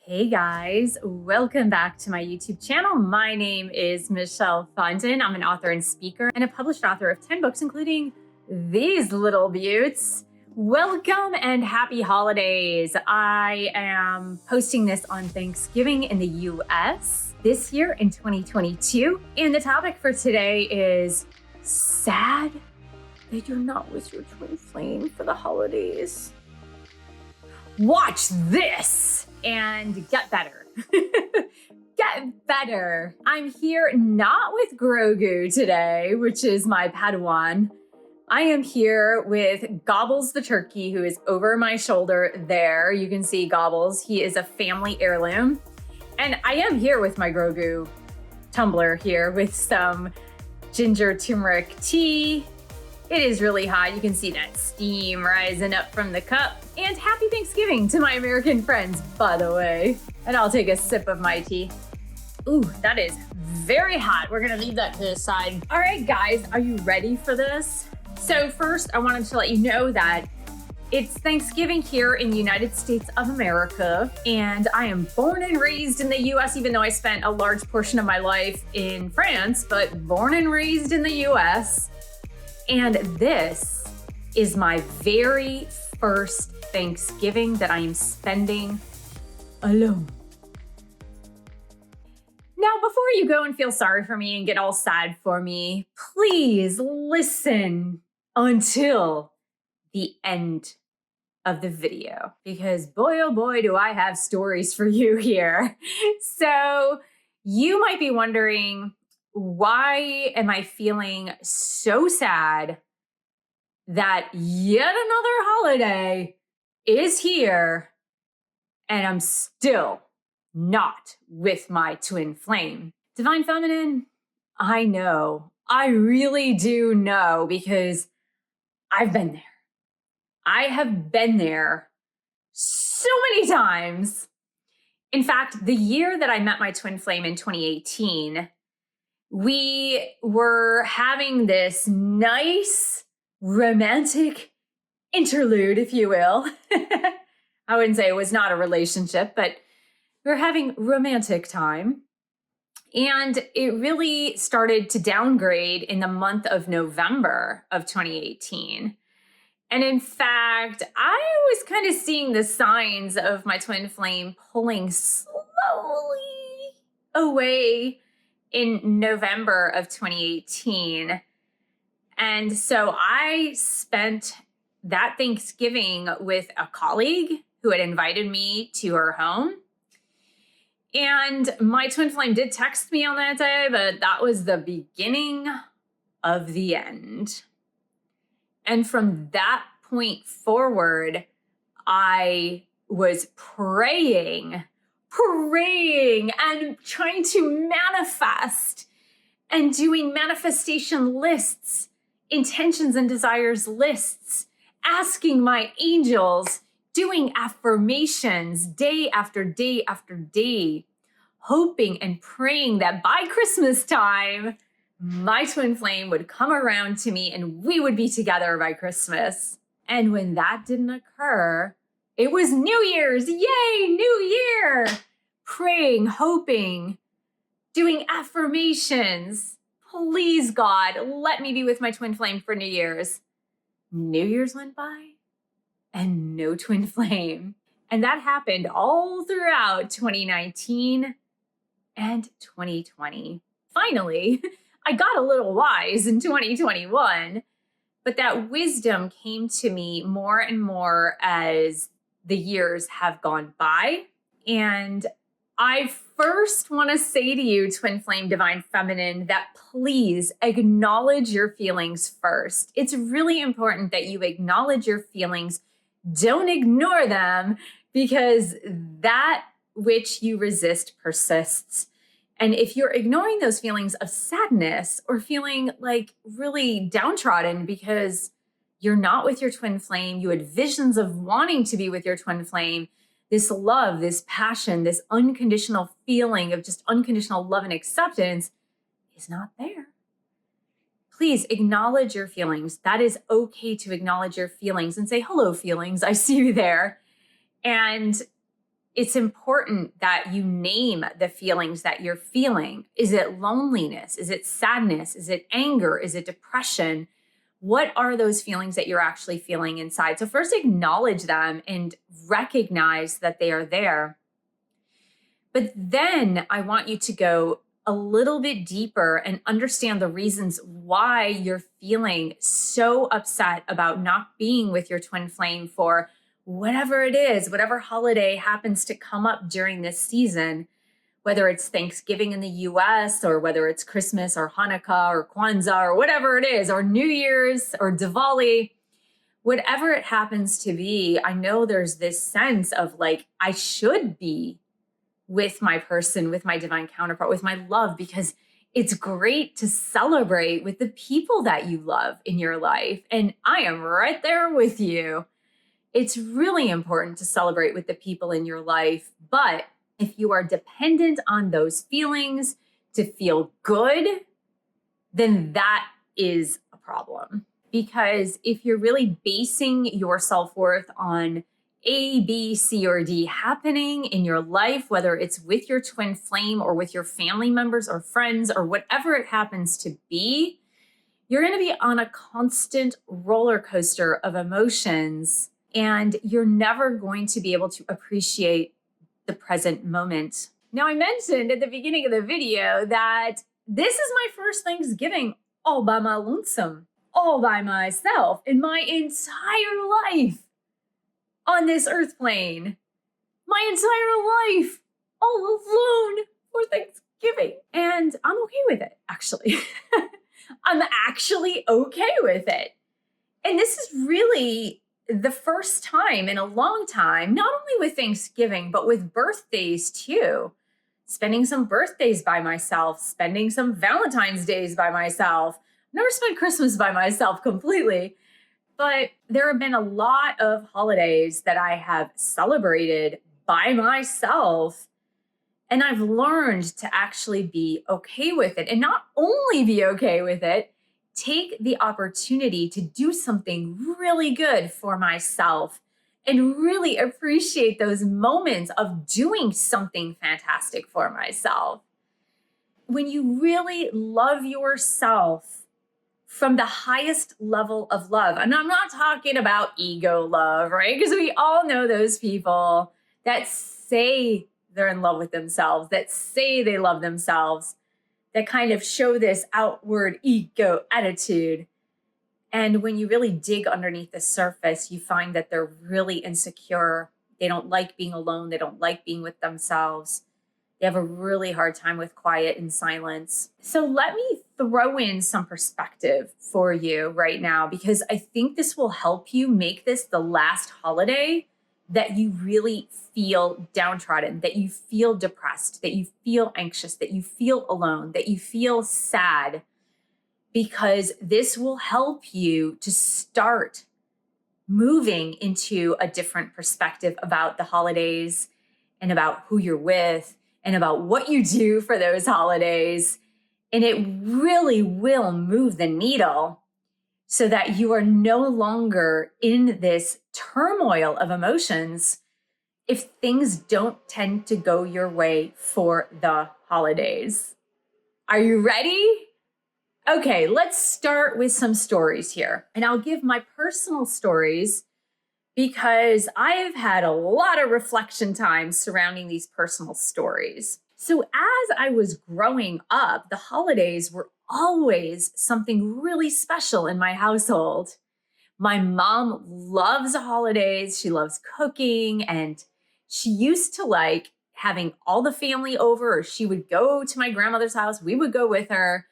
Hey guys, welcome back to my YouTube channel. My name is Michelle Fondin. I'm an author and speaker and a published author of 10 books, including these little beauts. Welcome and happy holidays. I am posting this on Thanksgiving in the US this year in 2022. And the topic for today is sad that you're not with your twin flame for the holidays. Watch this and get better. Get better. I'm here not with Grogu today, which is my Padawan. I am here with Gobbles the turkey, who is over my shoulder there. You can see Gobbles. He is a family heirloom. And I am here with my Grogu tumbler here with some ginger turmeric tea. It is really hot. You can see that steam rising up from the cup. And happy Thanksgiving to my American friends, by the way. And I'll take a sip of my tea. Ooh, that is very hot. We're gonna leave that to the side. All right, guys, are you ready for this? So first, I wanted to let you know that it's Thanksgiving here in the United States of America, and I am born and raised in the US, even though I spent a large portion of my life in France, but born and raised in the US. And this is my very first Thanksgiving that I am spending alone. Now, before you go and feel sorry for me and get all sad for me, please listen until the end of the video, because boy, oh boy, do I have stories for you here. So you might be wondering, why am I feeling so sad that yet another holiday is here and I'm still not with my twin flame? Divine Feminine, I know, I really do know, because I've been there. I have been there so many times. In fact, the year that I met my twin flame in 2018, we were having this nice romantic interlude, if you will. I wouldn't say it was not a relationship, but we were having romantic time. And it really started to downgrade in the month of November of 2018. And in fact, I was kind of seeing the signs of my twin flame pulling slowly away in November of 2018. And so I spent that Thanksgiving with a colleague who had invited me to her home. And my twin flame did text me on that day, but that was the beginning of the end. And from that point forward, I was praying and trying to manifest and doing manifestation lists, intentions and desires lists, asking my angels, doing affirmations day after day after day, hoping and praying that by Christmas time, my twin flame would come around to me and we would be together by Christmas. And when that didn't occur, it was New Year's. Yay, New Year! Praying, hoping, doing affirmations. Please, God, let me be with my twin flame for New Year's. New Year's went by and no twin flame. And that happened all throughout 2019 and 2020. Finally, I got a little wise in 2021, but that wisdom came to me more and more as the years have gone by. And I first want to say to you, twin flame, divine feminine, that please acknowledge your feelings first. It's really important that you acknowledge your feelings. Don't ignore them, because that which you resist persists. And if you're ignoring those feelings of sadness or feeling like really downtrodden because you're not with your twin flame, you had visions of wanting to be with your twin flame, this love, this passion, this unconditional feeling of just unconditional love and acceptance is not there. Please acknowledge your feelings. That is okay to acknowledge your feelings and say, hello, feelings, I see you there. And it's important that you name the feelings that you're feeling. Is it loneliness? Is it sadness? Is it anger? Is it depression? What are those feelings that you're actually feeling inside? So first acknowledge them and recognize that they are there. But then I want you to go a little bit deeper and understand the reasons why you're feeling so upset about not being with your twin flame for whatever it is, whatever holiday happens to come up during this season, whether it's Thanksgiving in the US or whether it's Christmas or Hanukkah or Kwanzaa or whatever it is, or New Year's or Diwali, whatever it happens to be. I know there's this sense of like, I should be with my person, with my divine counterpart, with my love, because it's great to celebrate with the people that you love in your life. And I am right there with you. It's really important to celebrate with the people in your life. But if you are dependent on those feelings to feel good, then that is a problem. Because if you're really basing your self-worth on A, B, C, or D happening in your life, whether it's with your twin flame or with your family members or friends or whatever it happens to be, you're going to be on a constant roller coaster of emotions, and you're never going to be able to appreciate the present moment. Now, I mentioned at the beginning of the video that this is my first Thanksgiving all by my lonesome, all by myself in my entire life on this earth plane. My entire life all alone for Thanksgiving. And I'm okay with it, actually. I'm actually okay with it. And this is really the first time in a long time, not only with Thanksgiving, but with birthdays too. Spending some birthdays by myself, spending some Valentine's days by myself. Never spent Christmas by myself completely. But there have been a lot of holidays that I have celebrated by myself. And I've learned to actually be okay with it. And not only be okay with it, take the opportunity to do something really good for myself and really appreciate those moments of doing something fantastic for myself. When you really love yourself from the highest level of love, and I'm not talking about ego love, right? Because we all know those people that say they're in love with themselves, that say they love themselves, that kind of show this outward ego attitude. And when you really dig underneath the surface, you find that they're really insecure. They don't like being alone. They don't like being with themselves. They have a really hard time with quiet and silence. So let me throw in some perspective for you right now, because I think this will help you make this the last holiday that you really feel downtrodden, that you feel depressed, that you feel anxious, that you feel alone, that you feel sad, because this will help you to start moving into a different perspective about the holidays and about who you're with and about what you do for those holidays. And it really will move the needle so that you are no longer in this turmoil of emotions if things don't tend to go your way for the holidays. Are you ready? Okay, let's start with some stories here. And I'll give my personal stories because I've had a lot of reflection time surrounding these personal stories. So as I was growing up, the holidays were always something really special in my household. My mom loves the holidays. She loves cooking, and she used to like having all the family over, or she would go to my grandmother's house. We would go with her.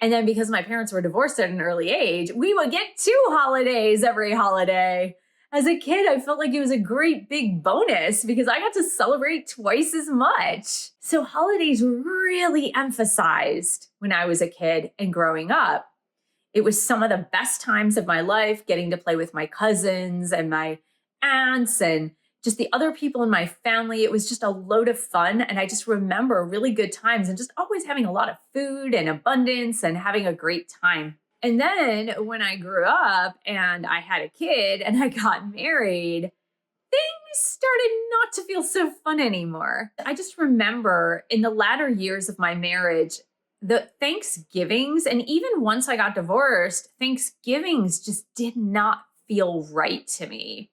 And then because my parents were divorced at an early age, we would get 2 holidays every holiday. As a kid, I felt like it was a great big bonus because I got to celebrate twice as much. So holidays were really emphasized when I was a kid and growing up. It was some of the best times of my life, getting to play with my cousins and my aunts and just the other people in my family. It was just a load of fun. And I just remember really good times and just always having a lot of food and abundance and having a great time. And then when I grew up and I had a kid and I got married, things started not to feel so fun anymore. I just remember in the latter years of my marriage, the Thanksgivings, and even once I got divorced, Thanksgivings just did not feel right to me.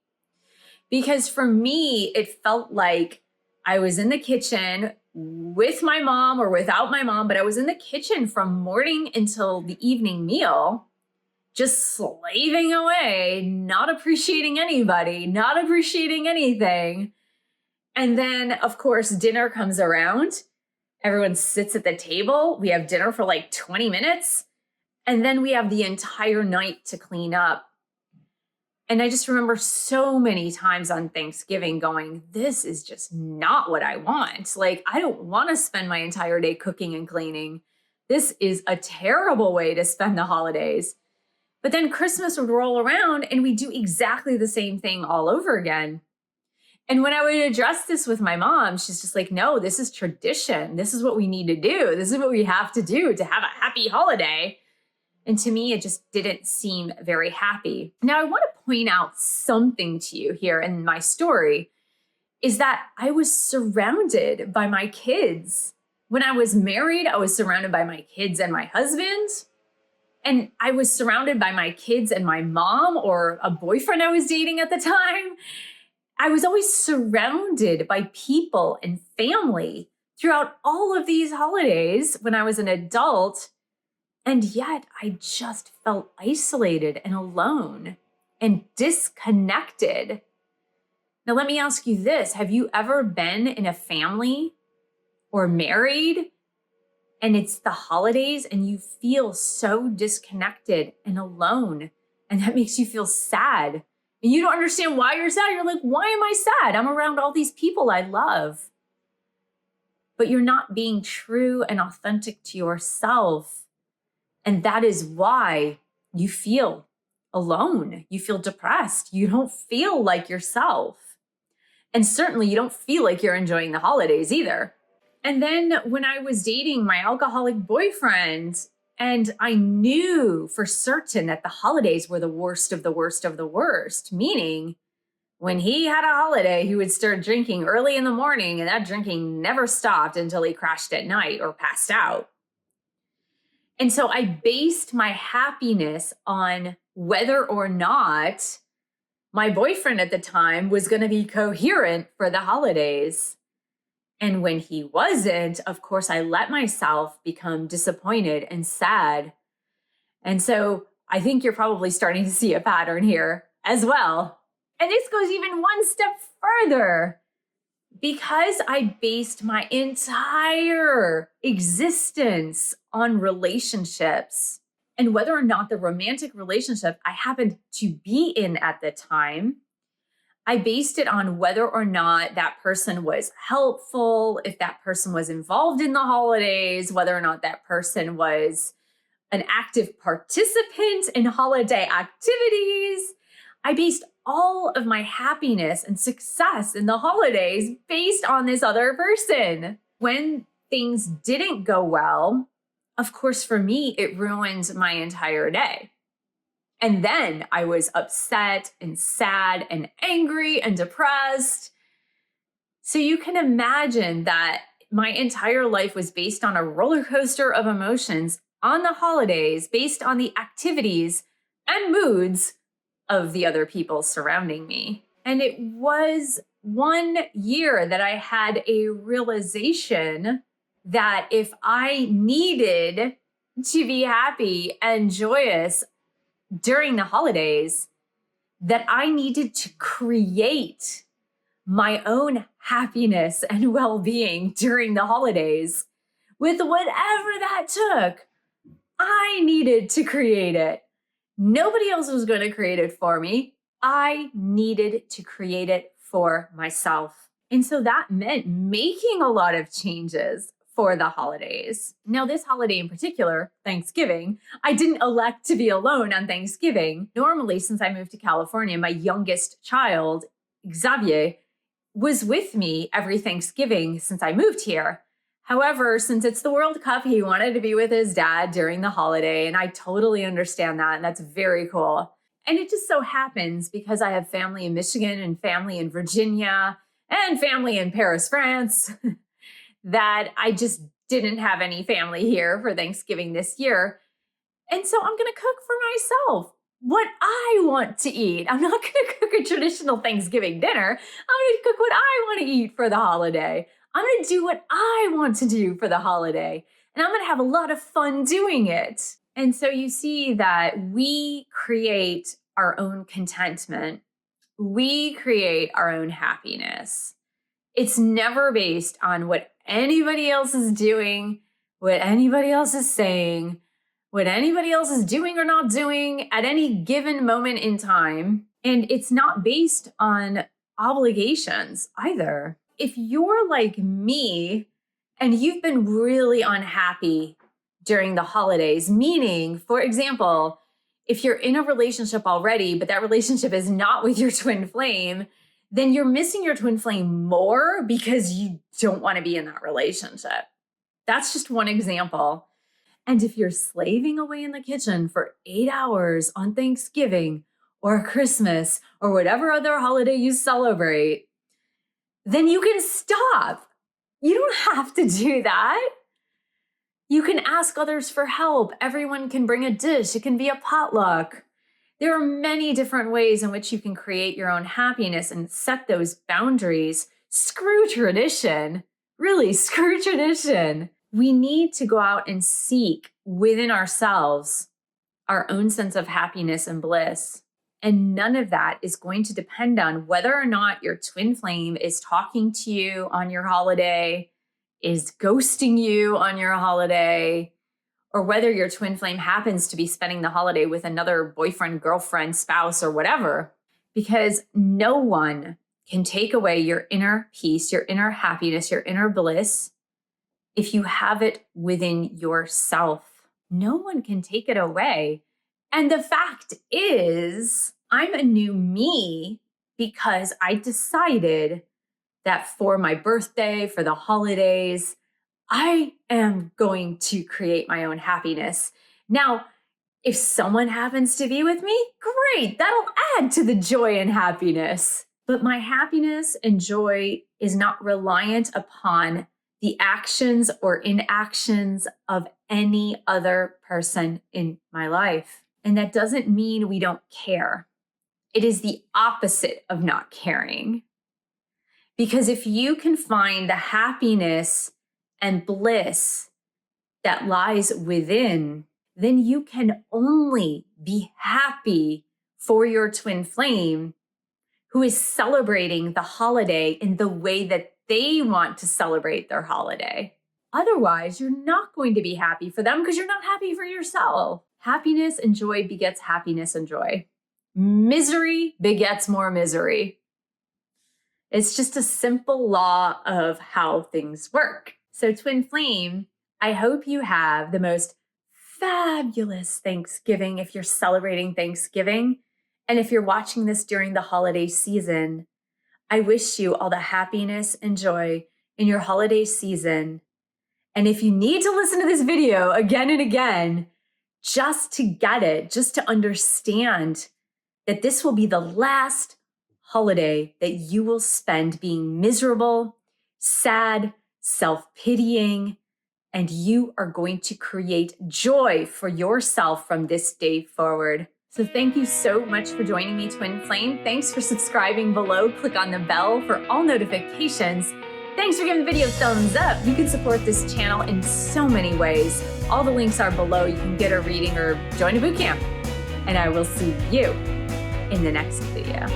Because for me, it felt like I was in the kitchen with my mom or without my mom, but I was in the kitchen from morning until the evening meal, just slaving away, not appreciating anybody, not appreciating anything. And then, of course, dinner comes around. Everyone sits at the table. We have dinner for like 20 minutes. And then we have the entire night to clean up. And I just remember so many times on Thanksgiving going, this is just not what I want. Like, I don't want to spend my entire day cooking and cleaning. This is a terrible way to spend the holidays. But then Christmas would roll around and we do exactly the same thing all over again. And when I would address this with my mom, she's just like, no, this is tradition. This is what we need to do. This is what we have to do to have a happy holiday. And to me, it just didn't seem very happy. Now, I want to point out something to you here in my story is that I was surrounded by my kids. When I was married, I was surrounded by my kids and my husband. And I was surrounded by my kids and my mom or a boyfriend I was dating at the time. I was always surrounded by people and family throughout all of these holidays when I was an adult. And yet I just felt isolated and alone and disconnected. Now, let me ask you this. Have you ever been in a family or married and it's the holidays and you feel so disconnected and alone and that makes you feel sad and you don't understand why you're sad? You're like, why am I sad? I'm around all these people I love. But you're not being true and authentic to yourself. And that is why you feel alone. You feel depressed. You don't feel like yourself. And certainly you don't feel like you're enjoying the holidays either. And then when I was dating my alcoholic boyfriend, and I knew for certain that the holidays were the worst of the worst of the worst, meaning when he had a holiday, he would start drinking early in the morning, and that drinking never stopped until he crashed at night or passed out. And so I based my happiness on whether or not my boyfriend at the time was going to be coherent for the holidays. And when he wasn't, of course, I let myself become disappointed and sad. And so I think you're probably starting to see a pattern here as well. And this goes even one step further. Because I based my entire existence on relationships and whether or not the romantic relationship I happened to be in at the time, I based it on whether or not that person was helpful, if that person was involved in the holidays, whether or not that person was an active participant in holiday activities. I based all of my happiness and success in the holidays based on this other person. When things didn't go well, of course, for me, it ruined my entire day. And then I was upset and sad and angry and depressed. So you can imagine that my entire life was based on a roller coaster of emotions on the holidays, based on the activities and moods of the other people surrounding me. And it was 1 year that I had a realization that if I needed to be happy and joyous during the holidays, that I needed to create my own happiness and well-being during the holidays with whatever that took. I needed to create it. Nobody else was going to create it for me. I needed to create it for myself. And so that meant making a lot of changes for the holidays. Now, this holiday in particular, Thanksgiving, I didn't elect to be alone on Thanksgiving. Normally, since I moved to California, my youngest child, Xavier, was with me every Thanksgiving since I moved here. However, since it's the World Cup, he wanted to be with his dad during the holiday, and I totally understand that, and that's very cool. And it just so happens because I have family in Michigan and family in Virginia and family in Paris, France, that I just didn't have any family here for Thanksgiving this year. And so I'm going to cook for myself what I want to eat. I'm not going to cook a traditional Thanksgiving dinner. I'm going to cook what I want to eat for the holiday. I'm going to do what I want to do for the holiday. And I'm going to have a lot of fun doing it. And so you see that we create our own contentment. We create our own happiness. It's never based on what anybody else is doing, what anybody else is saying, what anybody else is doing or not doing at any given moment in time. And it's not based on obligations either. If you're like me and you've been really unhappy during the holidays, meaning, for example, if you're in a relationship already, but that relationship is not with your twin flame, then you're missing your twin flame more because you don't want to be in that relationship. That's just one example. And if you're slaving away in the kitchen for 8 hours on Thanksgiving or Christmas or whatever other holiday you celebrate, then you can stop. You don't have to do that. You can ask others for help. Everyone can bring a dish. It can be a potluck. There are many different ways in which you can create your own happiness and set those boundaries. Screw tradition. Really, screw tradition. We need to go out and seek within ourselves our own sense of happiness and bliss. And none of that is going to depend on whether or not your twin flame is talking to you on your holiday, is ghosting you on your holiday, or whether your twin flame happens to be spending the holiday with another boyfriend, girlfriend, spouse, or whatever. Because no one can take away your inner peace, your inner happiness, your inner bliss if you have it within yourself. No one can take it away. And the fact is, I'm a new me because I decided that for my birthday, for the holidays, I am going to create my own happiness. Now, if someone happens to be with me, great, that'll add to the joy and happiness. But my happiness and joy is not reliant upon the actions or inactions of any other person in my life. And that doesn't mean we don't care. It is the opposite of not caring. Because if you can find the happiness and bliss that lies within, then you can only be happy for your twin flame who is celebrating the holiday in the way that they want to celebrate their holiday. Otherwise, you're not going to be happy for them because you're not happy for yourself. Happiness and joy begets happiness and joy. Misery begets more misery. It's just a simple law of how things work. So twin flame, I hope you have the most fabulous Thanksgiving if you're celebrating Thanksgiving. And if you're watching this during the holiday season, I wish you all the happiness and joy in your holiday season. And if you need to listen to this video again and again, just to get it, just to understand that this will be the last holiday that you will spend being miserable, sad, self-pitying, and you are going to create joy for yourself from this day forward. So thank you so much for joining me, Twin Flame. Thanks for subscribing below. Click on the bell for all notifications. Thanks for giving the video a thumbs up. You can support this channel in so many ways. All the links are below. You can get a reading or join a bootcamp. And I will see you in the next video.